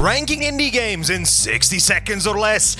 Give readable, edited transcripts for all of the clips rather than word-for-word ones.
Ranking indie games in 60 seconds or less.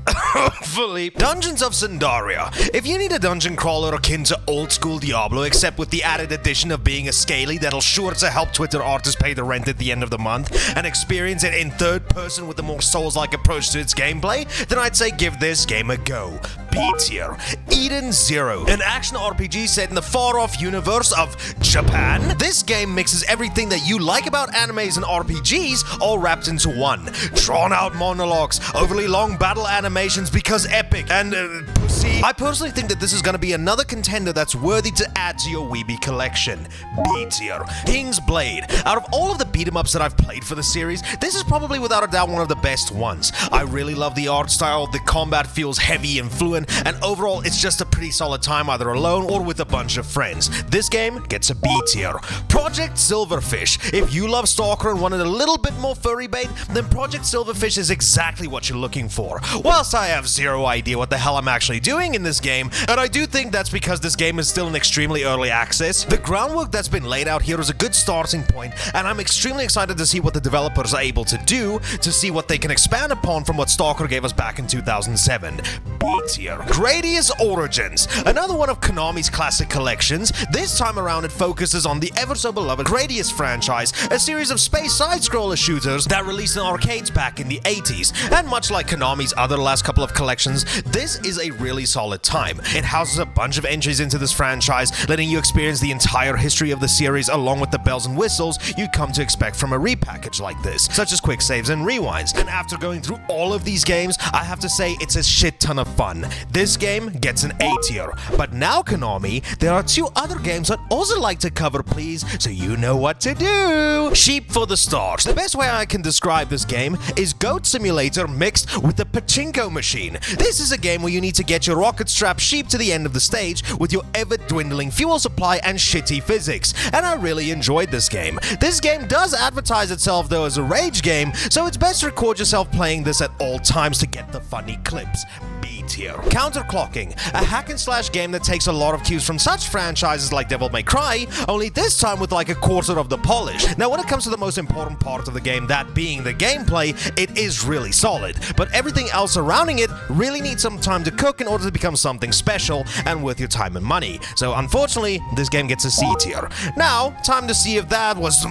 Hopefully. Dungeons of Sundaria. If you need a dungeon crawler akin to old school Diablo, except with the added addition of being a scaly that'll sure to help Twitter artists pay the rent at the end of the month, and experience it in third person with a more Souls-like approach to its gameplay, then I'd say give this game a go. B tier. Eden Zero, an action RPG set in the far-off universe of Japan. This game mixes everything that you like about animes and RPGs all wrapped into one. Drawn-out monologues, overly long battle animations because epic, and pussy. I personally think that this is going to be another contender that's worthy to add to your Weeby collection. B tier. King's Blade. Out of all of the beat-em-ups that I've played for the series, this is probably without a doubt one of the best ones. I really love the art style, the combat feels heavy and fluent, and overall it's just a pretty solid time either alone or with a bunch of friends. This game gets a B tier. Project Silverfish. If you love Stalker and wanted a little bit more furry bait, then Project Silverfish is exactly what you're looking for. Whilst I have zero idea what the hell I'm actually doing in this game, and I do think that's because this game is still in extremely early access, the groundwork that's been laid out here is a good starting point, and I'm extremely excited to see what the developers are able to do, to see what they can expand upon from what Stalker gave us back in 2007. B tier. Gradius Origins, another one of Konami's classic collections. This time around it focuses on the ever so beloved Gradius franchise, a series of space side-scroller shooters that released in arcades back in the 80s, and much like Konami's other last couple of collections, this is a really solid time. It houses a bunch of entries into this franchise, letting you experience the entire history of the series along with the bells and whistles you'd come to expect from a repackage like this, such as quick saves and rewinds. And after going through all of these games, I have to say it's a shit ton of fun. This game gets an A tier. But now, Konami, there are two other games I'd also like to cover, please, so you know what to do. Sheep for the start. The best way I can describe this game is Goat Simulator mixed with a pachinko machine. This is a game where you need to get your rocket-strapped sheep to the end of the stage with your ever-dwindling fuel supply and shitty physics, and I really enjoyed this game. This game does advertise itself though as a rage game, so it's best to record yourself playing this at all times to get the funny clips. B tier. Counterclocking, a hack-and-slash game that takes a lot of cues from such franchises like Devil May Cry, only this time with like a quarter of the polish. Now when it comes to the most important part of the game, that being the gameplay, it is really solid, but everything else surrounding it really needs some time to cook in order to become something special and worth your time and money. So unfortunately, this game gets a C tier. Now, time to see if that was